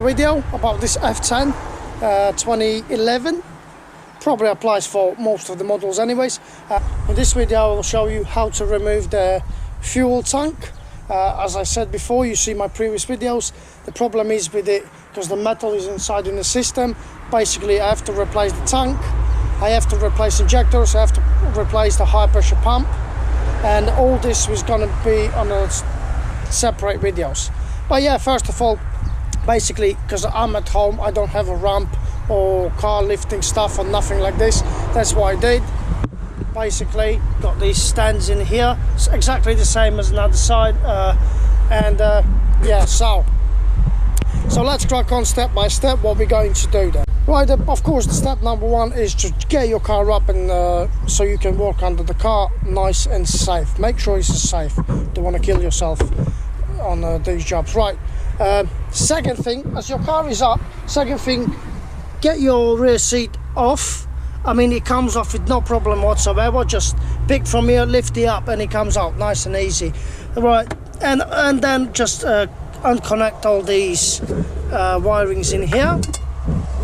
video about this F10 2011. Probably applies for most of the models anyways. In this video I will show you how to remove the fuel tank. As I said before, you see my previous videos, the problem is with it because the metal is inside in the system. Basically I have to replace the tank, I have to replace injectors, I have to replace the high pressure pump, and all this was going to be on a separate videos. But yeah, first of all, basically because I'm at home, I don't have a ramp or car lifting stuff or nothing like this. That's what I did. Basically got these stands in here, it's exactly the same as another side, yeah, so let's crack on step by step what we're going to do then. Right, of course the step number one is to get your car up and so you can walk under the car nice and safe. Make sure it's safe, don't want to kill yourself on these jobs. Right, second thing, as your car is up, second thing, get your rear seat off. I mean, it comes off with no problem whatsoever. Just pick from here, lift it up, and it comes out nice and easy. Right, and then just unconnect all these wirings in here,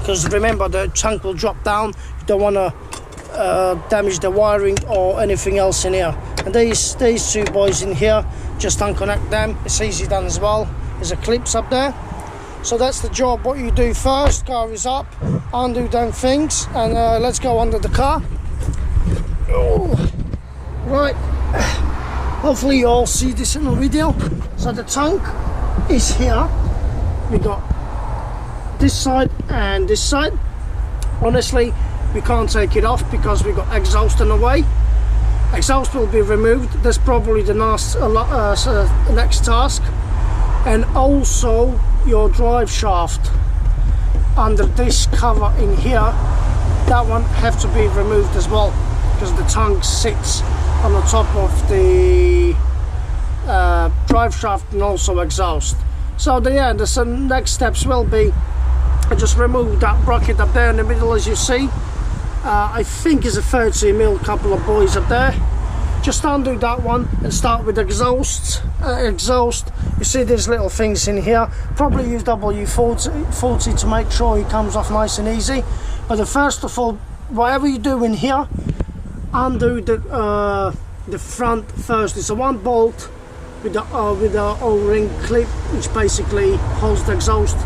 because remember the tank will drop down. You don't want to damage the wiring or anything else in here. And these two boys in here, just unconnect them. It's easy done as well. There's a clips up there. So that's the job. What you do first, car is up, undo them things, and let's go under the car. Oh. Right, hopefully you all see this in the video. So the tank is here. We got this side and this side. Honestly, we can't take it off because we got exhaust in the way. Exhaust will be removed. That's probably the next task. And also your drive shaft under this cover in here, that one have to be removed as well, because the tank sits on the top of the drive shaft and also exhaust. So the next steps will be just remove that bracket up there in the middle. As you see, I think is a 30mm couple of boys up there. Just undo that one and start with exhaust. You see these little things in here. Probably use W40 to make sure it comes off nice and easy. But first of all, whatever you do in here, undo the front first. It's a one bolt with the O-ring clip, which basically holds the exhaust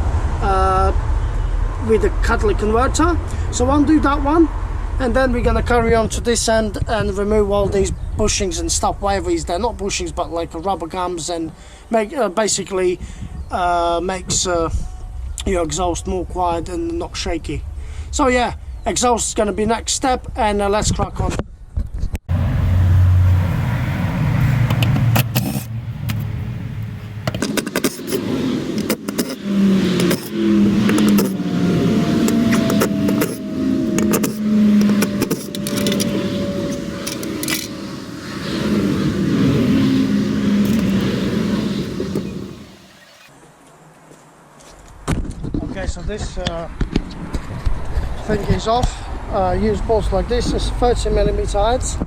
with the catalytic converter. So undo that one, and then we're gonna carry on to this end and remove all these bushings and stuff, whatever is there, not bushings but like rubber gums, and make basically makes your exhaust more quiet and not shaky. So yeah, exhaust is going to be next step, and let's crack on. Okay, so this thing is off. Use bolts like this. It's 30mm heads.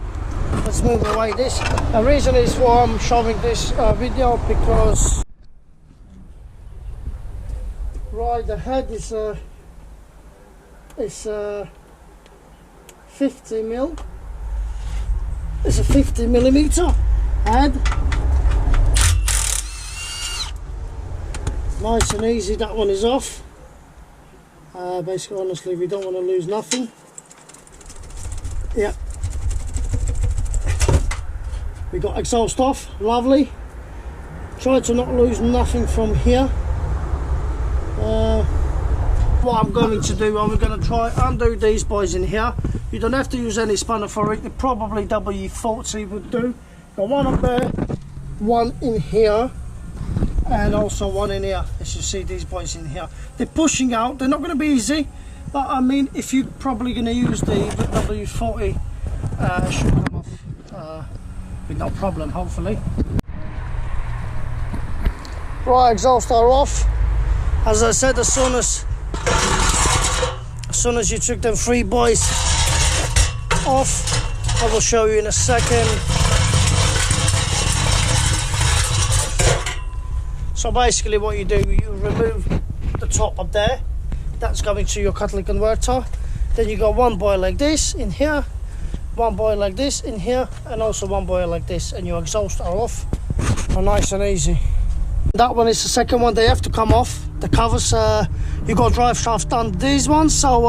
Let's move away this. The reason is why I'm showing this video, because right, the head is 50mm. It's a 50mm head. Nice and easy, that one is off. Basically, honestly, we don't want to lose nothing. Yeah. We got exhaust off, lovely. Try to not lose nothing from here. What I'm going to do, I'm going to try undo these boys in here. You don't have to use any spanner for it. Probably W40 would do. Got one up there, one in here, and also one in here. As you see, these boys in here, they're pushing out. They're not going to be easy, but I mean, if you're probably going to use the W40, it should come off with no problem, hopefully. Right, exhaust are off. As I said, as soon as you took them three boys off, I will show you in a second. So basically what you do, you remove the top up there. That's going to your catalytic converter. Then you got one boy like this in here, one boy like this in here, and also one boy like this, and your exhaust are off. Oh, nice and easy. That one is the second one. They have to come off. The covers, you got drive shaft on these ones, so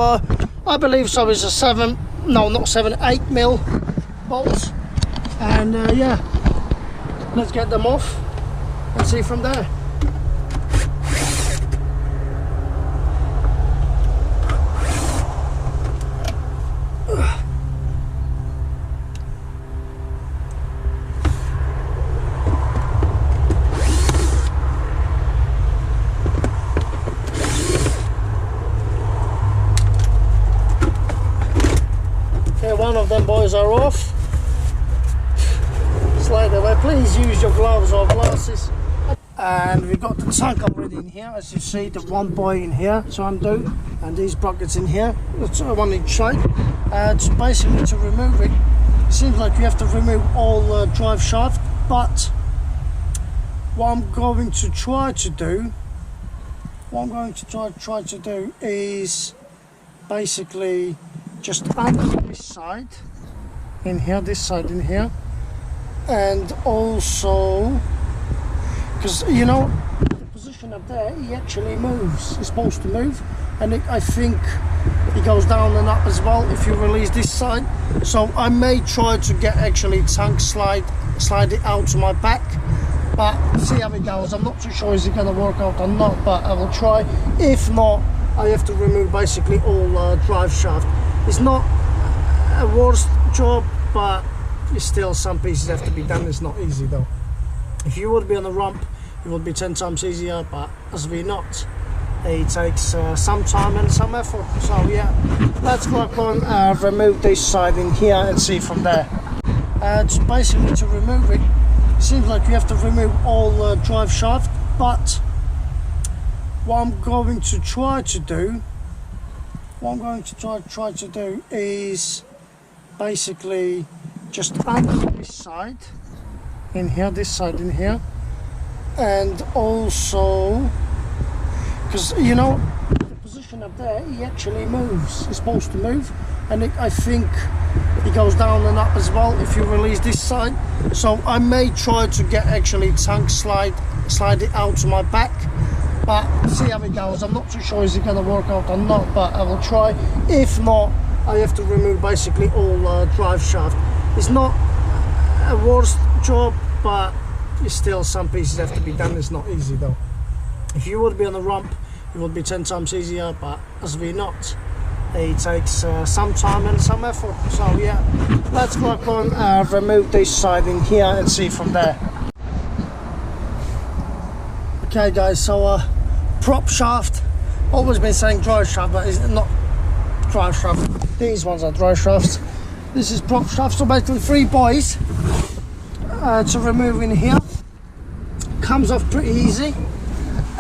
I believe so is a 7, no not 7, 8 mil bolts. And yeah, let's get them off and see from there. One of them boys are off. Slide away. Please use your gloves or glasses. And we've got the tank already in here, as you see. The one boy in here to undo, and these brackets in here. That's one each side. It's basically to remove it. It seems like you have to remove all the drive shaft, but what I'm going to try to do, is basically just undo this side in here, this side in here, and also because you know the position up there, he actually moves. He's supposed to move, and I think he goes down and up as well if you release this side. So I may try to get actually tank slide it out to my back, but see how it goes. I'm not too sure is it going to work out or not, but I will try. If not, I have to remove basically all drive shaft. It's not a worst job, but it's still some pieces have to be done. It's not easy though. If you would be on a ramp, it would be 10 times easier, but as we're not, it takes some time and some effort. So yeah, let's work on remove this side in here and see from there. It's basically to remove it. It seems like you have to remove all the drive shaft, but what I'm going to try to do is basically just undo this side in here, and also because you know the position up there, he actually moves. He's supposed to move, and I think he goes down and up as well if you release this side. So I may try to get actually tank slide it out to my back, but see how it goes. I'm not too sure is it going to work out or not, but I will try. If not, I have to remove basically all drive shaft. It's not a worst job, but it's still some pieces have to be done. It's not easy though. If you would be on a ramp, it would be 10 times easier, but as we're not, it takes some time and some effort. So yeah, let's work on remove this side in here and see from there. Okay guys, so prop shaft, always been saying drive shaft, but it's not drive shaft. These ones are drive shafts. This is prop shaft, so basically 3 boys to remove in here. Comes off pretty easy,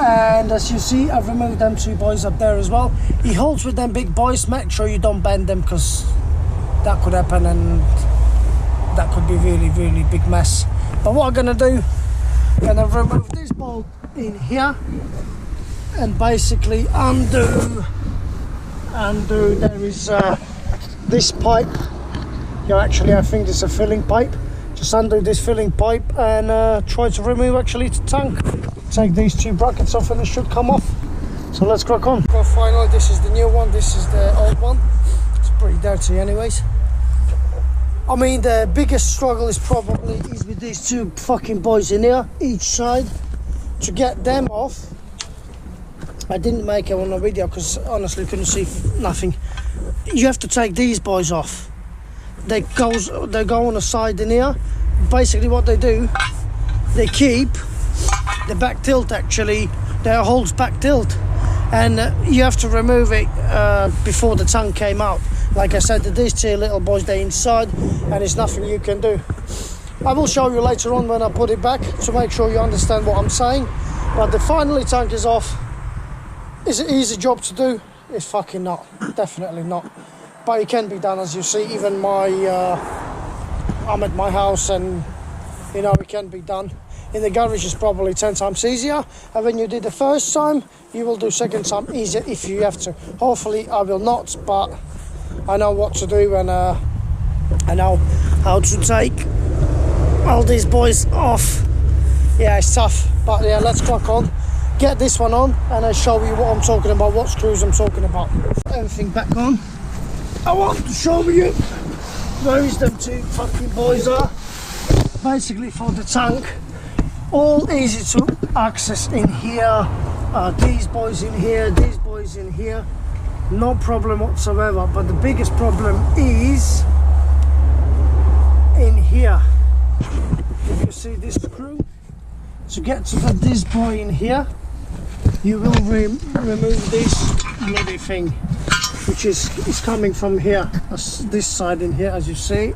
and as you see, I've removed them 2 boys up there as well. He holds with them big boys. Make sure you don't bend them, because that could happen and that could be really big mess. But what I'm gonna do, I'm gonna remove this bolt in here and basically undo. There is this pipe here. Actually, I think it's a filling pipe. Just undo this filling pipe and try to remove actually the tank. Take these 2 brackets off and it should come off. So let's crack on. Well, finally, this is the new one, this is the old one. It's pretty dirty anyways. I mean, the biggest struggle is probably with these 2 fucking boys in here, each side. To get them off, I didn't make it on a video because honestly couldn't see nothing. You have to take these boys off. They go on the side in here. Basically what they do, they keep the back tilt, actually their holds back tilt, and you have to remove it before the tank came out. Like I said, these 2 little boys, they're inside and there's nothing you can do. I will show you later on when I put it back to make sure you understand what I'm saying. But the finally tank is off. Is it an easy job to do? It's fucking not. Definitely not. But it can be done, as you see. Even I'm at my house and you know it can be done. in the garage is probably 10 times easier, and when you did the first time, you will do second time easier if you have to. Hopefully I will not, but I know what to do, and I know how to take all these boys off. Yeah, it's tough, but yeah, let's crack on, get this one on, and I'll show you what I'm talking about, what screws I'm talking about. Everything back on. I want to show you where is them two fucking boys are. Basically for the tank, all easy to access in here. These boys in here, these boys in here, no problem whatsoever. But the biggest problem is in here. If you see this screw, to get to this boy in here, you will remove this bloody thing, which is coming from here, this side in here, as you see.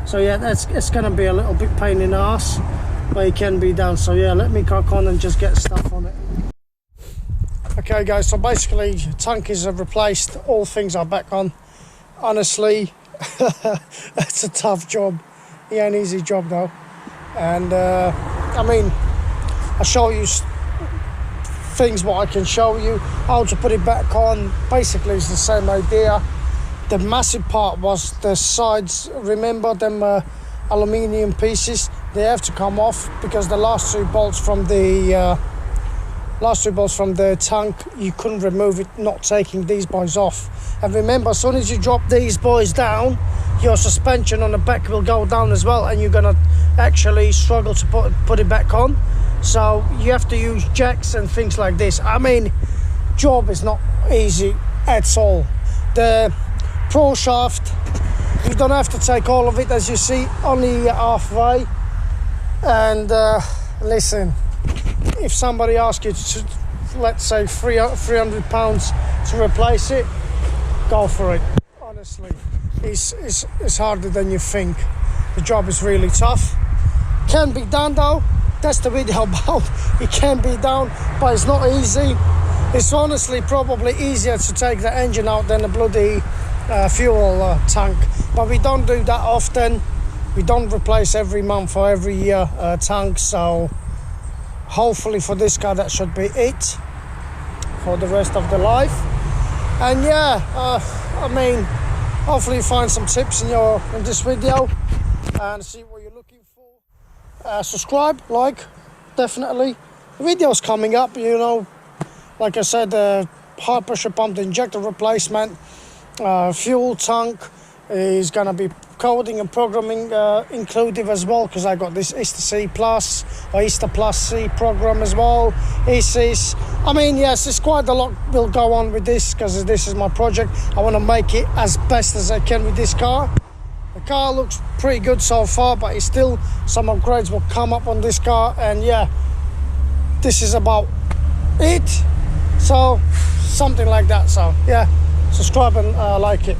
So yeah, it's gonna be a little bit pain in the ass, but it can be done. So yeah, let me crack on and just get stuff on it. Okay guys, so basically tank is replaced, all things are back on. Honestly, it's a tough job. It ain't an easy job though. And I mean, I'll show you things what I can show you, how to put it back on. Basically it's the same idea. The massive part was the sides. Remember them aluminium pieces, they have to come off, because the last two bolts from the tank, you couldn't remove it not taking these boys off. And remember, as soon as you drop these boys down, your suspension on the back will go down as well, and you're gonna actually struggle to put it back on. So you have to use jacks and things like this. I mean, job is not easy at all. The pro shaft, you don't have to take all of it, as you see, only halfway. And listen, if somebody asks you to, let's say, £300 to replace it, go for it. Honestly, it's harder than you think. The job is really tough. Can be done though. That's the video about. It can be done, but it's not easy. It's honestly probably easier to take the engine out than the bloody fuel tank. But we don't do that often. We don't replace every month or every year tank. So hopefully for this car that should be it for the rest of the life. And yeah, I mean, hopefully you find some tips in this video and see what you're looking for. Subscribe, like, definitely. The video's coming up, you know, like I said, high pressure pump, the injector replacement, fuel tank is gonna be coding and programming inclusive as well, because I got this Easter C Plus or Easter Plus C program as well. I mean, yes, it's quite a lot will go on with this, because this is my project. I want to make it as best as I can with this car. The car looks pretty good so far, but it's still some upgrades will come up on this car. And yeah, this is about it. So something like that. So yeah, subscribe and like it.